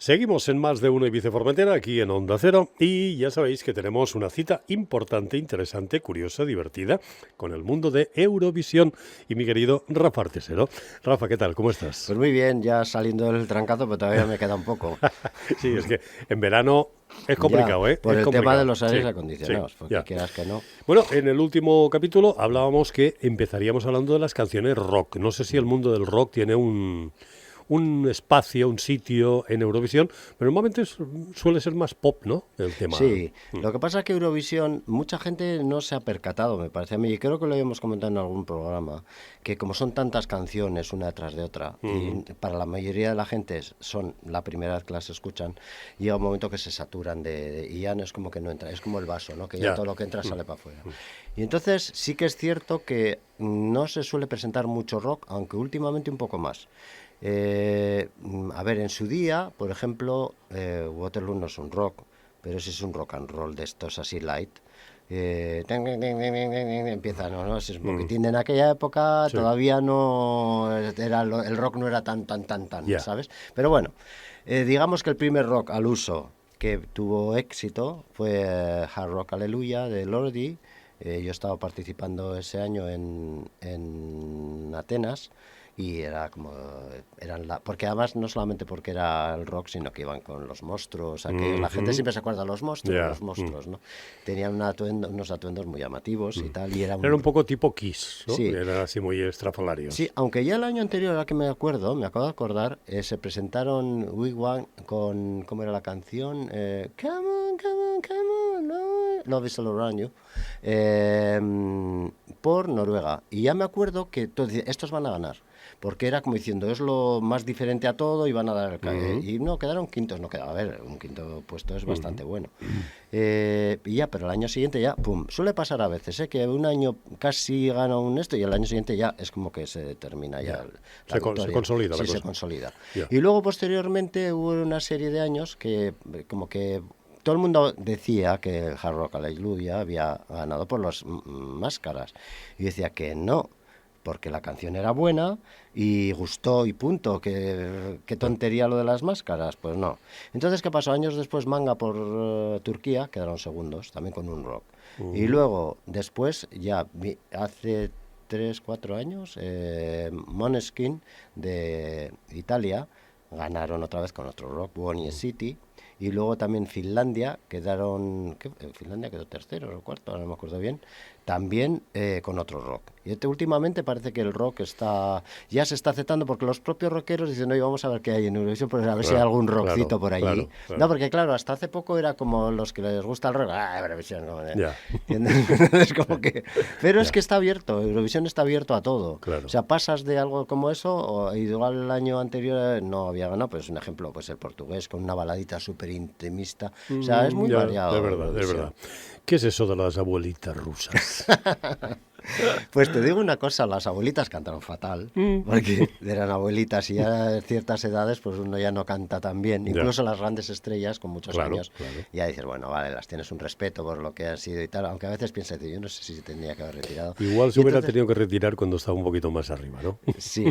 Seguimos en Más de Uno y Viceformentera, aquí en Onda Cero, y ya sabéis que tenemos una cita importante, interesante, curiosa, divertida, con el mundo de Eurovisión y mi querido Rafa Artesero. Rafa, ¿qué tal? ¿Cómo estás? Pues muy bien, ya saliendo del trancazo, pero todavía me queda un poco. Sí, es que en verano es Ya, complicado, ¿eh? por Es el tema de complicado. los aires Sí, sí, acondicionados, porque ya. quieras que no. Bueno, en el último capítulo hablábamos que empezaríamos hablando de las canciones rock. No sé si el mundo del rock tiene un espacio, un sitio en Eurovisión, pero normalmente suele ser más pop, ¿no? El tema. Sí, lo que pasa es que Eurovisión, mucha gente no se ha percatado, me parece a mí, y creo que lo habíamos comentado en algún programa, que como son tantas canciones una detrás de otra, y para la mayoría de la gente son la primera vez que las escuchan, llega un momento que se saturan y ya no es como que no entra, es como el vaso, ¿no? Que ya Ya. todo lo que entra sale para afuera. Y entonces sí que es cierto que no se suele presentar mucho rock, aunque últimamente un poco más. A ver, en su día, por ejemplo, Waterloo no es un rock, pero ese es un rock and roll de estos así light. Empieza, no, es un poquitín. En aquella época Sí. todavía no era el rock no era tan, Ya. ¿sabes? Pero bueno, digamos que el primer rock al uso que tuvo éxito fue Hard Rock Hallelujah de Lordi. Yo estaba participando ese año en Atenas y era como porque además no solamente porque era el rock, sino que iban con los monstruos aquellos. La gente siempre se acuerda de Ya. los monstruos, ¿no? Tenían unos atuendos muy llamativos y tal, y era Era un poco tipo Kiss, ¿no? sí. Era así muy Sí, estrafalarios. aunque ya el año anterior, ahora que me acabo de acordar, se presentaron We One con, ¿cómo era la canción? Come on, Love is all around you, por Noruega. Y ya me acuerdo que estos van a ganar, porque era como diciendo, es lo más diferente a todo y van a dar y no, quedaron quintos, no quedaba, a ver, un quinto puesto es bastante bueno. Y ya, pero el año siguiente ya, pum, suele pasar a veces, que un año casi gana un esto y el año siguiente ya es como que se termina ya la Se victoria. consolida la Sí, se cosa. consolida. Ya. Y luego posteriormente hubo una serie de años que como que todo el mundo decía que el Hard Rock Hallelujah había ganado por las máscaras. Y decía que no, porque la canción era buena y gustó y punto, que qué tontería lo de las máscaras, pues no. Entonces, ¿qué pasó? Años después Manga por Turquía quedaron segundos, también con un rock. Y luego, después, ya hace 3, 4 años, Måneskin de Italia ganaron otra vez con otro rock, Bonnie City. Y luego también Finlandia, Finlandia quedó tercero o cuarto, ahora no me acuerdo bien, también con otro rock. Y últimamente parece que el rock ya se está aceptando porque los propios rockeros dicen, oye, vamos a ver qué hay en Eurovisión, pues a ver si hay algún rockcito por allí. No, porque claro, hasta hace poco era como los que les gusta el rock, Eurovisión, no, Ya. es como que... Pero es que está abierto, Eurovisión está abierto a todo. Claro. O sea, pasas de algo como eso, o igual el año anterior no había ganado, pues un ejemplo, pues el portugués con una baladita súper intimista. O sea, es muy Ya, variado es verdad, es Eurovisión. verdad. ¿Qué es eso de las abuelitas rusas? Pues te digo una cosa, las abuelitas cantaron fatal, porque eran abuelitas y ya a ciertas edades pues uno ya no canta tan bien, Ya. incluso las grandes estrellas con muchos Claro, años, claro. ya dices, bueno, vale, las tienes un respeto por lo que han sido y tal, aunque a veces piensas, yo no sé si se tendría que haber retirado. Igual se Y hubiera entonces, tenido que retirar cuando estaba un poquito más arriba, ¿no? sí,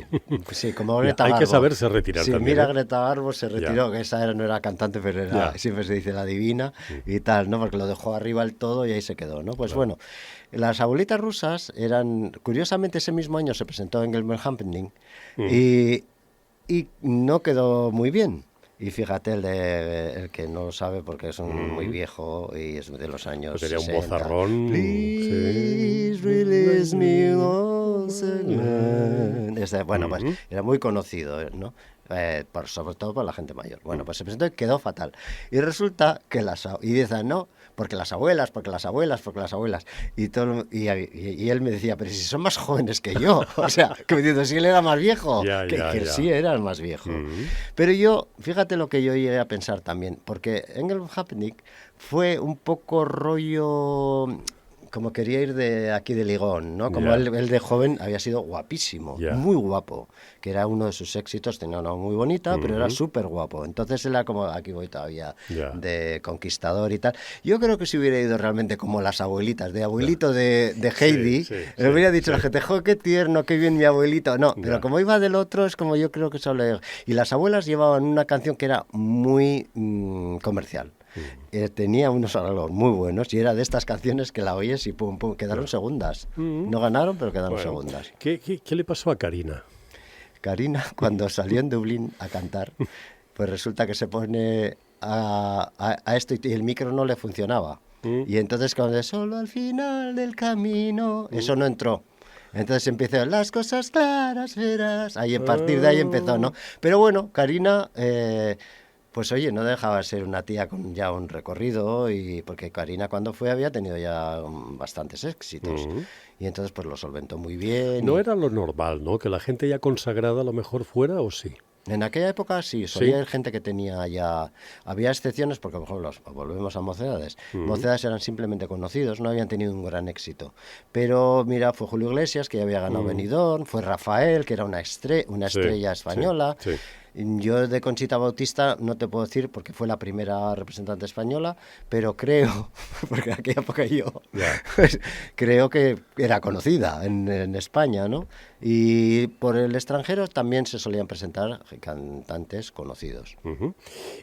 sí, como Ya, Greta hay que Garbo. saberse retirar Sí, también, mira, ¿eh? Greta Garbo se retiró, que esa no era cantante, pero Ya. siempre se dice la divina y tal, ¿no? Porque lo dejó arriba el todo y ahí se quedó, ¿no? Pues Claro. bueno, las abuelitas rusas eran, curiosamente ese mismo año se presentó en Gilbert Happening y no quedó muy bien. Y fíjate, el que no lo sabe porque es muy viejo y es de los años Pues sería un 60. bozarrón. Please Sí. release me once again. Bueno, pues era muy conocido, ¿no? Sobre todo por la gente mayor. Bueno, pues se presentó y quedó fatal. Y resulta que y dicen, no, porque las abuelas, porque las abuelas, porque las abuelas. Y él me decía, pero si son más jóvenes que yo. O sea, que me dice, si él era más viejo. Ya, ya, que ya. sí era el más viejo. Pero yo, fíjate lo que yo llegué a pensar también, porque Engel Happening fue un poco rollo... como quería ir de aquí de ligón, ¿no? Como Ya. él de joven había sido guapísimo, Ya. muy guapo, que era uno de sus éxitos, tenía una muy bonita, pero era Ujú. súper guapo. Entonces era como, aquí voy todavía, Ya. de conquistador y tal. Yo creo que si hubiera ido realmente como las abuelitas, de abuelito de Heidi, sí, le hubiera dicho sí. a la gente, jo, qué tierno, qué bien mi abuelito. No, Ya. pero como iba del otro, es como yo creo que solo... Y las abuelas llevaban una canción que era muy comercial. Tenía unos arreglos muy buenos y era de estas canciones que la oyes y pum, pum, quedaron segundas. No ganaron, pero quedaron Bueno, segundas. ¿qué le pasó a Karina? Karina, cuando salió en Dublín a cantar, pues resulta que se pone a esto y el micro no le funcionaba. Y entonces cuando de solo al final del camino, eso no entró. Entonces empezó, las cosas claras verás. Ahí a partir de ahí empezó, ¿no? Pero bueno, Karina, pues oye, no dejaba de ser una tía con ya un recorrido, y porque Karina cuando fue había tenido ya bastantes éxitos. Y entonces pues lo solventó muy bien. No y- era lo normal, ¿no? Que la gente ya consagrada a lo mejor fuera, ¿o sí? En aquella época sí, Sí. solía haber gente que tenía ya... Había excepciones porque, por ejemplo, volvemos a Mocedades. Mocedades eran simplemente conocidos, no habían tenido un gran éxito. Pero mira, fue Julio Iglesias, que ya había ganado Benidorm, fue Rafael, que era una Sí, estrella sí, española. sí. Yo de Conchita Bautista no te puedo decir porque fue la primera representante española, pero creo, porque en aquella época yo, Ya. pues, creo que era conocida en España, ¿no? Y por el extranjero también se solían presentar cantantes conocidos. Ujú.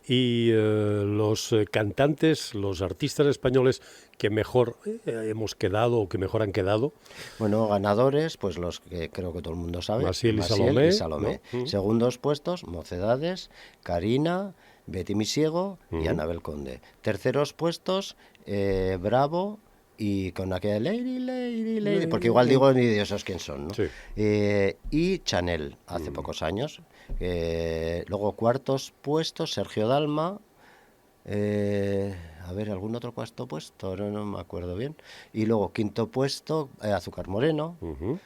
Y los cantantes, los artistas españoles que mejor hemos quedado o que mejor han quedado, Bueno, ganadores, pues los que creo que todo el mundo sabe. Maciel y Salomé, Salomé. ¿no? Segundos puestos, Mocedades, Karina, Betty Misiego y Anabel Conde. Terceros puestos, Bravo y con aquella Lady, porque igual digo ni Dios sabes quién son, ¿no? Sí. Y Chanel, hace pocos años. Luego cuartos puestos, Sergio Dalma. A ver, ¿algún otro cuarto puesto? No me acuerdo bien. Y luego quinto puesto, Azúcar Moreno. Ujú.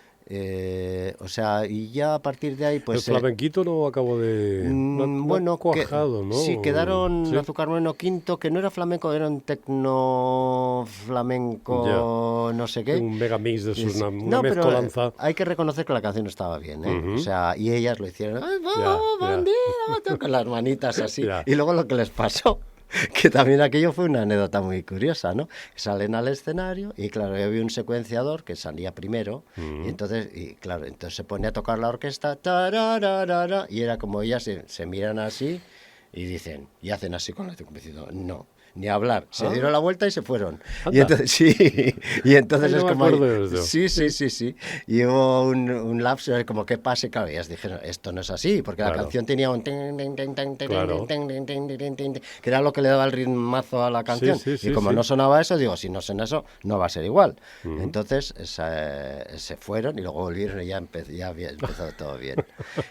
O sea, y ya a partir de ahí, pues... el flamenquito no acabó de... no ha bueno, cuajado, ¿no? sí, quedaron Sí. Azúcar Moreno quinto, que no era flamenco, era un tecno flamenco, no sé qué. Un mega mix de sus, una No, pero mezcolanza. hay que reconocer que la canción estaba bien, ¿eh? O sea, y ellas lo hicieron, ¡ay, Ya, vamos, ya. bandido! Con las manitas así. Ya. Y luego lo que les pasó, que también aquello fue una anécdota muy curiosa, ¿no? Salen al escenario y claro, yo vi un secuenciador que salía primero y entonces, y claro, entonces se pone a tocar la orquesta, tarararara, y era como ellas se miran así y dicen, y hacen así con la diciendo, no. Ni hablar, se dieron la vuelta y se fueron. Anda. Y entonces, sí, y entonces Ay, es no me como... acuerdo de eso. Sí. Y hubo un lapso como que pase, claro, y ellas dijeron, esto no es así, porque la Claro. canción tenía un... tin, tin, tin, tin, tin, Claro. tin, tin, tin, tin, tin, tin, que era lo que le daba el ritmazo a la canción. Sí, sí, Y como sí. no sonaba eso, digo, si no suena eso, no va a ser igual. Entonces se fueron y luego volvieron y ya empezó todo bien.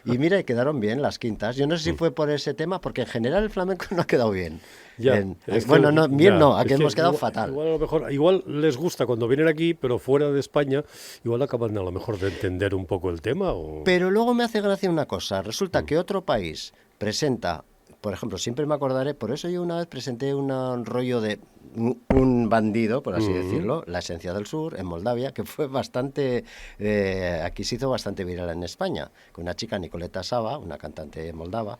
Y mira, y quedaron bien las quintas. Yo no sé si fue por ese tema, porque en general el flamenco no ha quedado bien. Ya, es que- Bueno, no, bien ya, no, aquí es que hemos quedado igual- fatal. Igual a lo mejor, igual les gusta cuando vienen aquí, pero fuera de España, igual acaban a lo mejor de entender un poco el tema. O... Pero luego me hace gracia una cosa. Resulta que otro país presenta, por ejemplo, siempre me acordaré, por eso yo una vez presenté un rollo de un bandido, por así decirlo, La Esencia del Sur, en Moldavia, que fue bastante, aquí se hizo bastante viral en España, con una chica, Nicoleta Saba, una cantante moldava,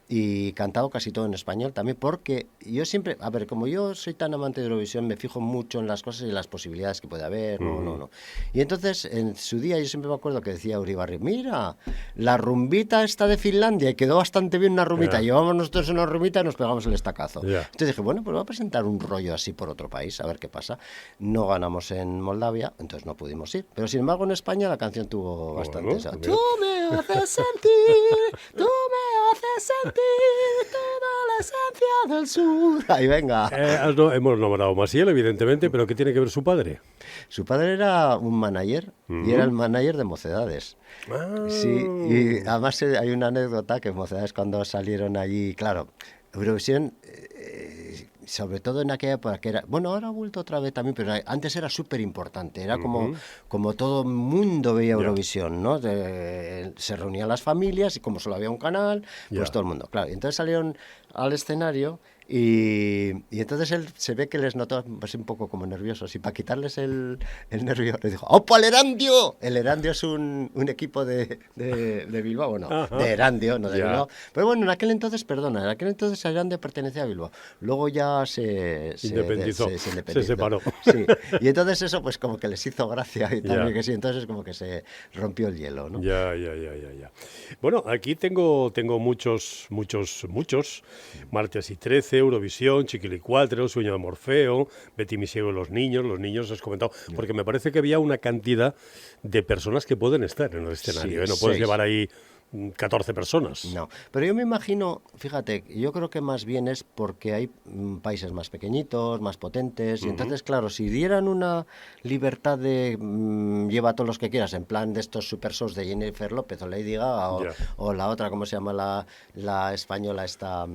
y cantado casi todo en español también, porque yo siempre, a ver, como yo soy tan amante de Eurovisión, me fijo mucho en las cosas y las posibilidades que puede haber, no. Y entonces, en su día, yo siempre me acuerdo que decía Uribarri, mira, la rumbita está de Finlandia, y quedó bastante bien una rumbita, Ya. llevamos nosotros una rumbita y nos pegamos el estacazo. Ya. Entonces dije, bueno, pues voy a presentar un rollo así por otro país, a ver qué pasa. No ganamos en Moldavia, entonces no pudimos ir, pero sin embargo en España la canción tuvo bastante... pues mira. Tú me haces sentir, tú me haces sentir toda la esencia del sur. Ahí venga. Hemos nombrado a Maciel, evidentemente, pero ¿qué tiene que ver su padre? Su padre era un manager y era el manager de Mocedades. Ah, Sí, y además hay una anécdota que en Mocedades cuando salieron allí, claro, Eurovisión, sobre todo en aquella época que era, bueno, ahora ha vuelto otra vez también, pero antes era súper importante, era como todo el mundo veía Eurovisión, ¿no? Se reunían las familias y como solo había un canal, pues Ya. todo el mundo, claro. Y entonces salieron al escenario y entonces él se ve que les notó pues, un poco como nerviosos y para quitarles el nervio le dijo ¡Opa, el Erandio! El Erandio es un equipo de Bilbao, bueno, Ajá. de Erandio, no de Ya. Bilbao. Pero bueno, en aquel entonces, perdona, en aquel entonces Erandio pertenecía a Bilbao. Luego ya Independizó, se se independizó. separó. Sí, y entonces eso pues como que les hizo gracia y Ya. también que sí, entonces como que se rompió el hielo, ¿no? Ya. Bueno, aquí tengo muchos. Martes y 13, Eurovisión, Chiquilicuatre, Sueño de Morfeo, Betty mi ciego y los niños has comentado, porque me parece que había una cantidad de personas que pueden estar en el escenario, Sí, ¿eh? No puedes 6. llevar ahí 14 personas. No, pero yo me imagino, fíjate, yo creo que más bien es porque hay países más pequeñitos, más potentes, y entonces, claro, si dieran una libertad de lleva a todos los que quieras, en plan de estos super shows de Jennifer López o Lady Gaga, Ya. o la otra, ¿cómo se llama la española esta?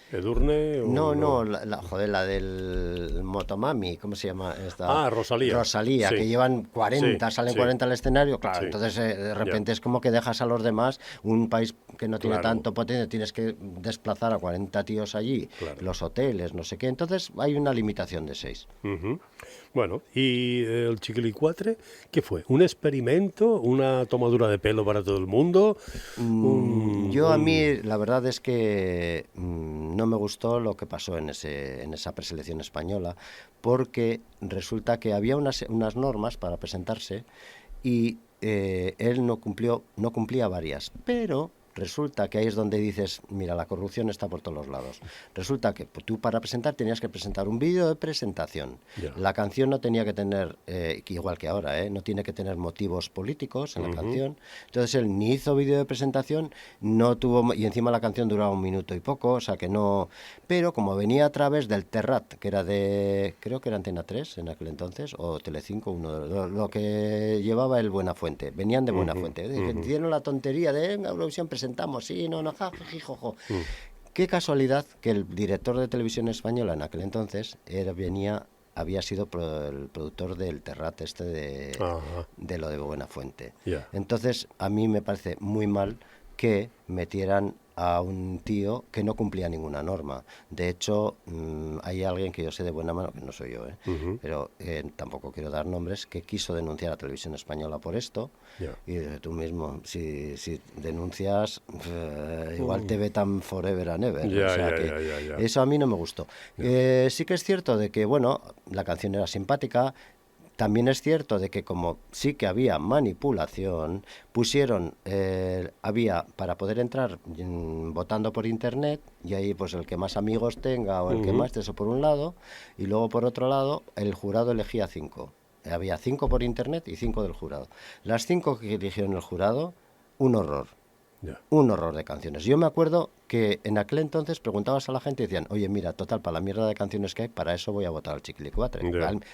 ¿Edurne o No, joder, la del Motomami, ¿cómo se llama esta? Ah, Rosalía. Rosalía, Sí. que llevan 40, Sí, salen sí. 40 al escenario, claro, Sí. entonces de repente es como que dejas a los demás, un país que no tiene Claro. tanto potencia, tienes que desplazar a 40 tíos allí, Claro. los hoteles, no sé qué, entonces hay una limitación de 6. Ujú. Bueno, ¿y el Chiquilicuatre qué fue? ¿Un experimento? ¿Una tomadura de pelo para todo el mundo? Yo a mí la verdad es que no me gustó lo que pasó en esa preselección española, porque resulta que había unas normas para presentarse y él no cumplía varias, pero resulta que ahí es donde dices, mira, la corrupción está por todos los lados. Resulta que tú para presentar tenías que presentar un vídeo de presentación. Ya. La canción no tenía que tener, igual que ahora, no tiene que tener motivos políticos en la canción. Entonces él ni hizo vídeo de presentación, no tuvo, y encima la canción duraba 1 minuto y poco, o sea que no. Pero como venía a través del Terrat, que era creo que era Antena 3 en aquel entonces, o Telecinco, lo que llevaba el Buenafuente, venían de Buenafuente. Hicieron la tontería de en Eurovisión presentamos, sí, no, jojo. Qué casualidad que el director de televisión española en aquel entonces había sido el productor del Terrat Ajá. de lo de Buenafuente. Ya. Entonces, a mí me parece muy mal que metieran a un tío que no cumplía ninguna norma. De hecho, hay alguien que yo sé de buena mano, que no soy yo, pero tampoco quiero dar nombres, que quiso denunciar a Televisión Española por esto. Ya. Y tú mismo, si denuncias, igual te vetan forever and ever. Ya, O sea ya, que ya. eso a mí no me gustó. Sí que es cierto de que, bueno, la canción era simpática. También es cierto de que como sí que había manipulación, pusieron, había para poder entrar votando por internet, y ahí pues el que más amigos tenga o el que más, eso por un lado, y luego por otro lado el jurado elegía 5. Había 5 por internet y 5 del jurado. Las 5 que eligieron el jurado, un horror. Ya. Un horror de canciones. Yo me acuerdo que en aquel entonces preguntabas a la gente y decían, oye, mira, total, para la mierda de canciones que hay, para eso voy a votar al Chiquilicuatre,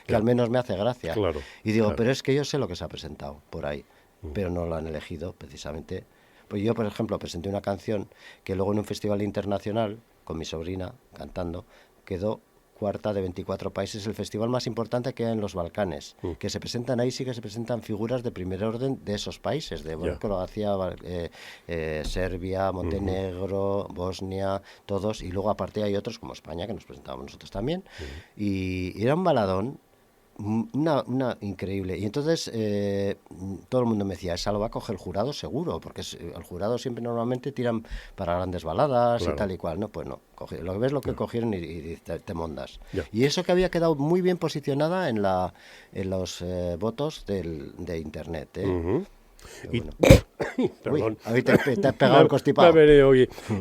que al menos me hace gracia. Claro, Y digo, claro. pero es que yo sé lo que se ha presentado por ahí, pero no lo han elegido precisamente. Pues yo, por ejemplo, presenté una canción que luego en un festival internacional, con mi sobrina cantando, quedó cuarta de 24 países, el festival más importante que hay en los Balcanes, que se presentan ahí, sí que se presentan figuras de primer orden de esos países, de Croacia, Serbia, Montenegro, Bosnia, todos, y luego aparte hay otros como España, que nos presentábamos nosotros también, y era un baladón, una increíble. Y entonces todo el mundo me decía, esa lo va a coger el jurado seguro, porque el jurado siempre normalmente tiran para grandes baladas Claro. y tal y cual. No, pues no. Lo que ves lo que cogieron y te mondas. Ya. Y eso que había quedado muy bien posicionada en los votos de internet. Y, Bueno. perdón. Uy, ahí te has pegado el constipado.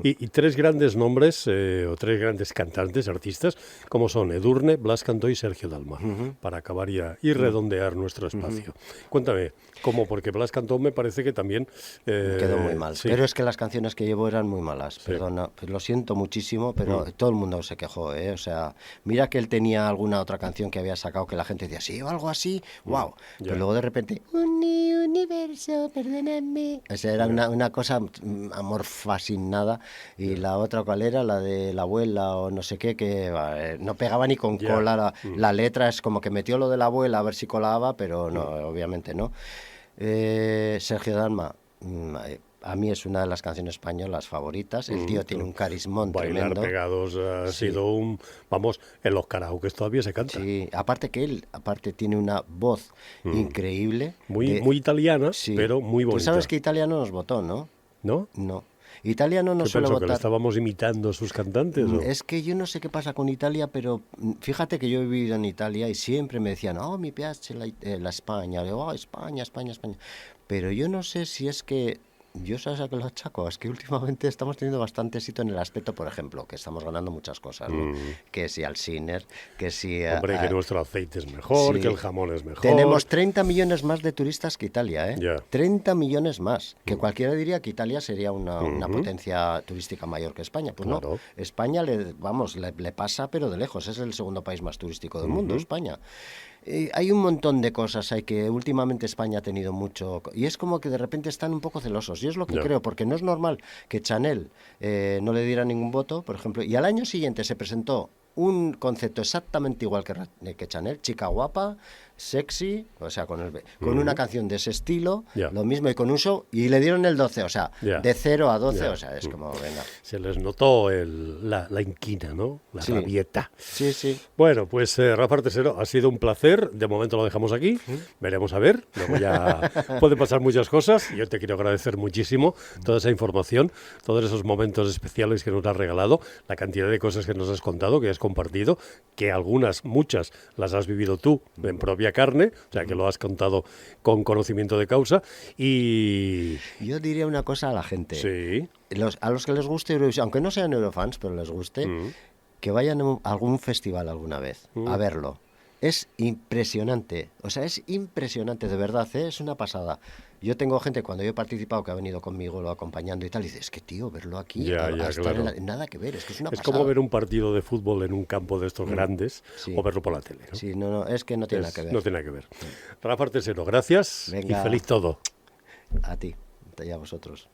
Y tres grandes nombres o tres grandes cantantes, artistas, como son Edurne, Blas Cantó y Sergio Dalma, para acabar ya y redondear nuestro espacio. Cuéntame, ¿cómo? Porque Blas Cantó me parece que también... quedó muy mal. Sí. Pero es que las canciones que llevo eran muy malas. Sí. Perdona, pues lo siento muchísimo, pero todo el mundo se quejó, ¿eh? O sea, mira que él tenía alguna otra canción que había sacado que la gente decía, sí, o algo así, wow. Ya. Pero luego de repente, universo, perdóname. O sea, era una cosa amorfa sin nada. Y la otra, ¿cuál era? La de la abuela o no sé qué, que no pegaba ni con Ya. cola. La letra es como que metió lo de la abuela a ver si colaba, pero no, obviamente no. Sergio Dalma, a mí es una de las canciones españolas favoritas. El tío tiene un carismón Bailar tremendo. pegados ha sido un... Vamos, en los karaokes todavía se canta. Sí, aparte que él, tiene una voz increíble. Muy italiana, Sí. pero muy Tú bonita. sabes que Italia no nos votó, ¿no? ¿No? No. Italia no nos ¿Qué suele pensó, que le votar. estábamos imitando a sus cantantes? ¿O? Es que yo no sé qué pasa con Italia, pero fíjate que yo he vivido en Italia y siempre me decían, oh, mi piace la España, digo, oh, España, España, España. Pero yo no sé si es que, yo sabes a qué lo achaco, es que últimamente estamos teniendo bastante éxito en el aspecto, por ejemplo, que estamos ganando muchas cosas, ¿no? Que si al Ciner, que si... Hombre, que nuestro aceite es mejor, sí. que el jamón es mejor. Tenemos 30 millones más de turistas que Italia, ¿eh? Ya. 30 millones más. Que cualquiera diría que Italia sería una potencia turística mayor que España. Pues Claro. no, España le pasa, pero de lejos. Es el segundo país más turístico del mundo, España. Hay un montón de cosas, hay que últimamente España ha tenido mucho... Y es como que de repente están un poco celosos. Yo es lo que Ya. creo, porque no es normal que Chanel no le diera ningún voto, por ejemplo, y al año siguiente se presentó un concepto exactamente igual que Chanel, chica guapa, sexy, o sea, con una canción de ese estilo, Ya. lo mismo y con un show, y le dieron el 12, o sea, Ya. de 0 a 12, Ya. o sea, es como, venga. Se les notó la inquina, ¿no? La Sí. rabieta. Sí, sí. Bueno, pues Rafa Artesero, ha sido un placer. De momento lo dejamos aquí. Veremos a ver. Luego ya pueden pasar muchas cosas. Yo te quiero agradecer muchísimo toda esa información, todos esos momentos especiales que nos has regalado, la cantidad de cosas que nos has contado, que has compartido, que muchas, las has vivido tú en propia carne, o sea, que lo has contado con conocimiento de causa. Y Yo diría una cosa a la gente. sí, A los que les guste Eurovisión, aunque no sean Eurofans, pero les guste, que vayan a algún festival alguna vez a verlo. Es impresionante, o sea, es impresionante, de verdad, ¿eh? Es una pasada. Yo tengo gente, cuando yo he participado, que ha venido conmigo, lo acompañando y tal, y dices, es que tío, verlo aquí, Ya, a estar claro. nada que ver, es que es una es pasada. como ver un partido de fútbol en un campo de estos grandes Sí. o verlo por la tele, ¿no? Sí, no, es que no tiene nada que ver. No tiene nada que ver. Rafa Artesero, gracias Venga. y feliz todo. A ti y a vosotros.